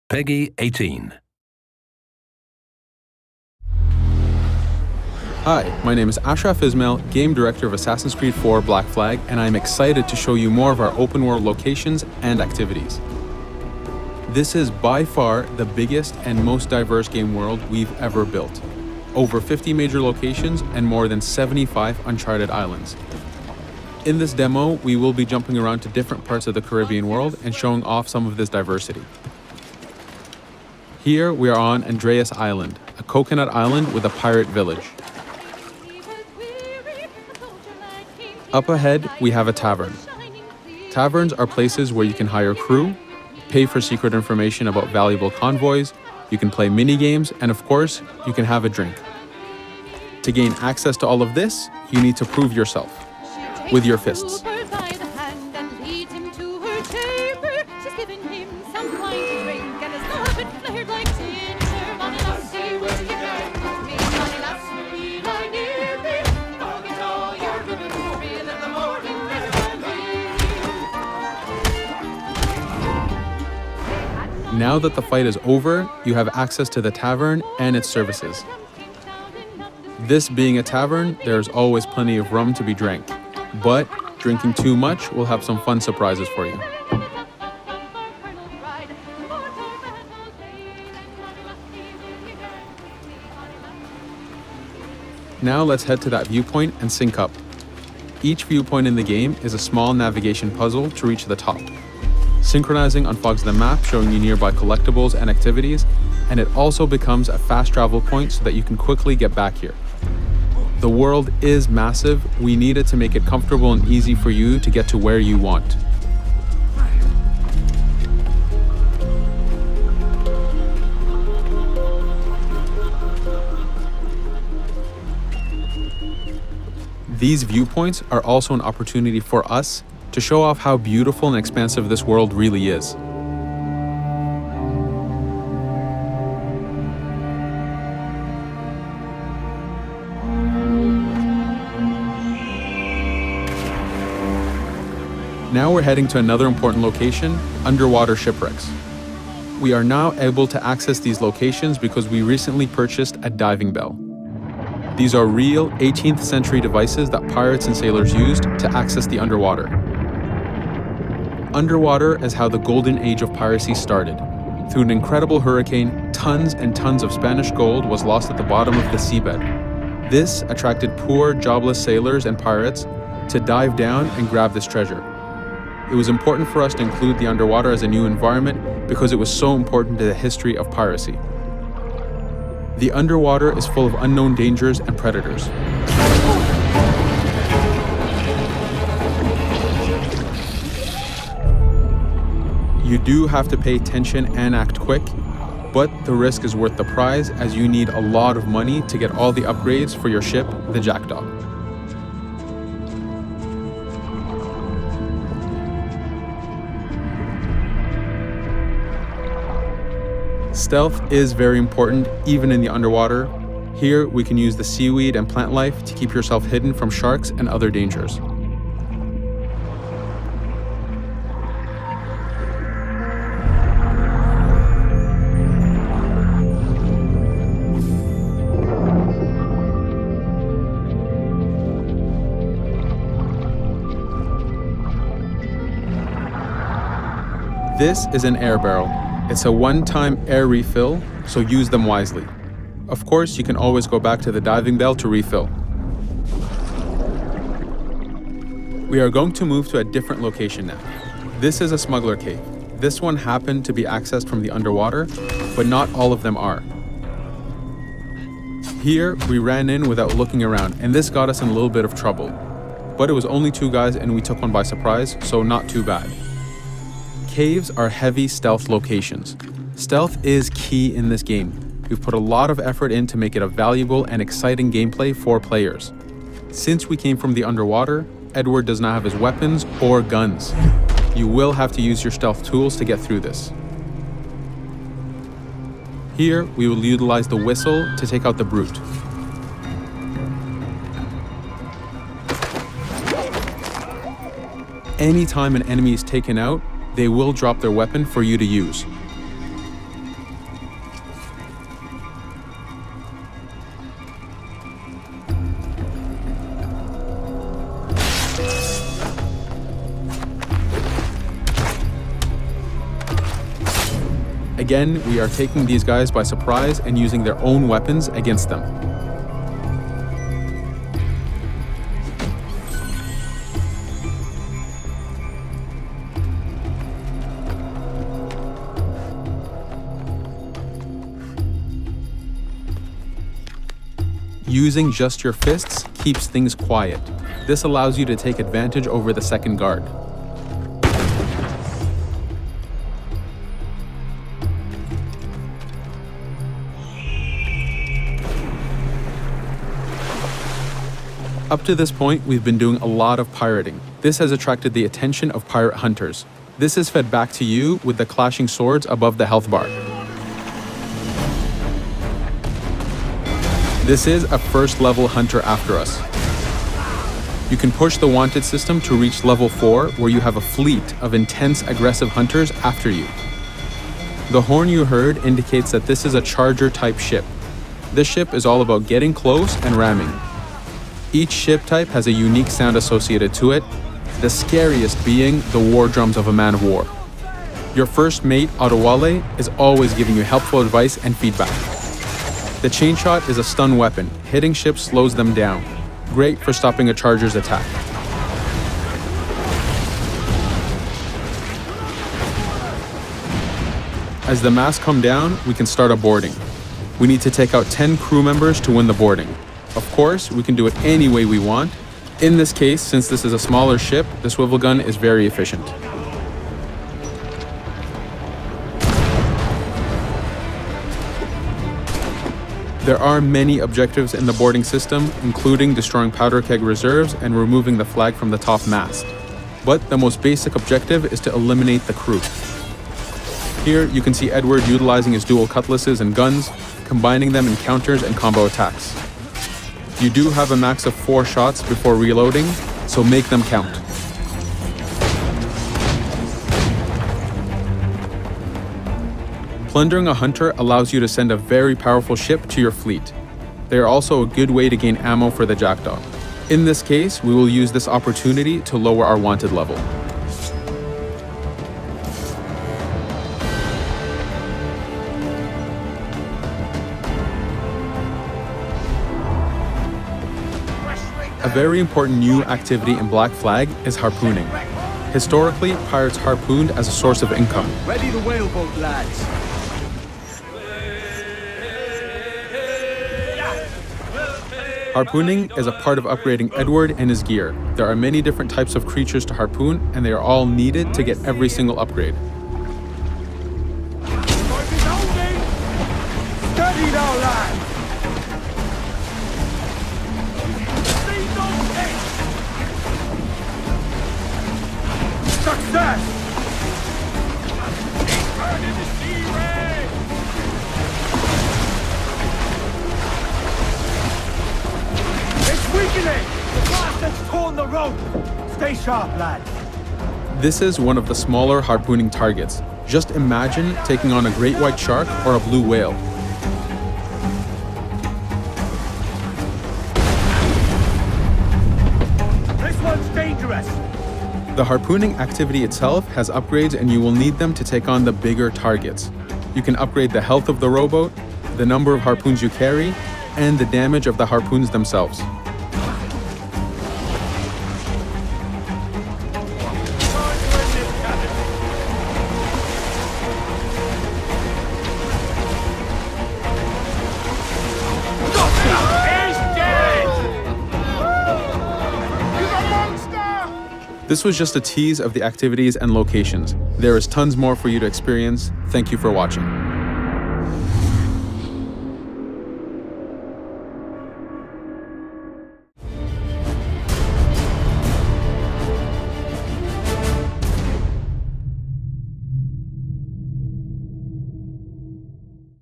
Peggy 18. Hi, my name is Ashraf Ismail, Game Director of Assassin's Creed 4 Black Flag, and I'm excited to show you more of our open world locations and activities. This is by far the biggest and most diverse game world we've ever built. Over 50 major locations and more than 75 uncharted islands. In this demo, we will be jumping around to different parts of the Caribbean world and showing off some of this diversity. Here we are on Andreas Island, a coconut island with a pirate village. Up ahead, we have a tavern. Taverns are places where you can hire crew, pay for secret information about valuable convoys, you can play mini-games, and of course, you can have a drink. To gain access to all of this, you need to prove yourself with your fists. Now that the fight is over, you have access to the tavern and its services. This being a tavern, there's always plenty of rum to be drank, but drinking too much will have some fun surprises for you. Now let's head to that viewpoint and sync up. Each viewpoint in the game is a small navigation puzzle to reach the top. Synchronizing unfogs the map, showing you nearby collectibles and activities, and it also becomes a fast travel point so that you can quickly get back here. The world is massive. We need it to make it comfortable and easy for you to get to where you want. These viewpoints are also an opportunity for us to show off how beautiful and expansive this world really is. Now we're heading to another important location, underwater shipwrecks. We are now able to access these locations because we recently purchased a diving bell. These are real 18th century devices that pirates and sailors used to access the underwater. Underwater is how the golden age of piracy started. Through an incredible hurricane, tons and tons of Spanish gold was lost at the bottom of the seabed. This attracted poor, jobless sailors and pirates to dive down and grab this treasure. It was important for us to include the underwater as a new environment because it was so important to the history of piracy. The underwater is full of unknown dangers and predators. You do have to pay attention and act quick, but the risk is worth the prize as you need a lot of money to get all the upgrades for your ship, the Jackdaw. Stealth is very important, even in the underwater. Here, we can use the seaweed and plant life to keep yourself hidden from sharks and other dangers. This is an air barrel. It's a one-time air refill, so use them wisely. Of course, you can always go back to the diving bell to refill. We are going to move to a different location now. This is a smuggler cave. This one happened to be accessed from the underwater, but not all of them are. Here, we ran in without looking around, and this got us in a little bit of trouble. But it was only 2 guys and we took one by surprise, so not too bad. Caves are heavy stealth locations. Stealth is key in this game. We've put a lot of effort in to make it a valuable and exciting gameplay for players. Since we came from the underwater, Edward does not have his weapons or guns. You will have to use your stealth tools to get through this. Here, we will utilize the whistle to take out the brute. Anytime an enemy is taken out, they will drop their weapon for you to use. Again, we are taking these guys by surprise and using their own weapons against them. Using just your fists keeps things quiet. This allows you to take advantage over the second guard. Up to this point, we've been doing a lot of pirating. This has attracted the attention of pirate hunters. This is fed back to you with the clashing swords above the health bar. This is a first level hunter after us. You can push the wanted system to reach level 4, where you have a fleet of intense aggressive hunters after you. The horn you heard indicates that this is a charger type ship. This ship is all about getting close and ramming. Each ship type has a unique sound associated to it, the scariest being the war drums of a man of war. Your first mate, Otowale, is always giving you helpful advice and feedback. The chain shot is a stun weapon. Hitting ships slows them down. Great for stopping a charger's attack. As the masts come down, we can start a boarding. We need to take out 10 crew members to win the boarding. Of course, we can do it any way we want. In this case, since this is a smaller ship, the swivel gun is very efficient. There are many objectives in the boarding system, including destroying powder keg reserves and removing the flag from the top mast. But the most basic objective is to eliminate the crew. Here, you can see Edward utilizing his dual cutlasses and guns, combining them in counters and combo attacks. You do have a max of 4 shots before reloading, so make them count. Plundering a hunter allows you to send a very powerful ship to your fleet. They are also a good way to gain ammo for the Jackdaw. In this case, we will use this opportunity to lower our wanted level. A very important new activity in Black Flag is harpooning. Historically, pirates harpooned as a source of income. Ready the whaleboat, lads. Harpooning is a part of upgrading Edward and his gear. There are many different types of creatures to harpoon, and they are all needed to get every single upgrade. Steady now, lads. Success! Burn in the sea ray! It's weakening! The blast has torn the rope! Stay sharp, lad. This is one of the smaller harpooning targets. Just imagine taking on a great white shark or a blue whale. This one's dangerous! The harpooning activity itself has upgrades, and you will need them to take on the bigger targets. You can upgrade the health of the rowboat, the number of harpoons you carry, and the damage of the harpoons themselves. This was just a tease of the activities and locations. There is tons more for you to experience. Thank you for watching.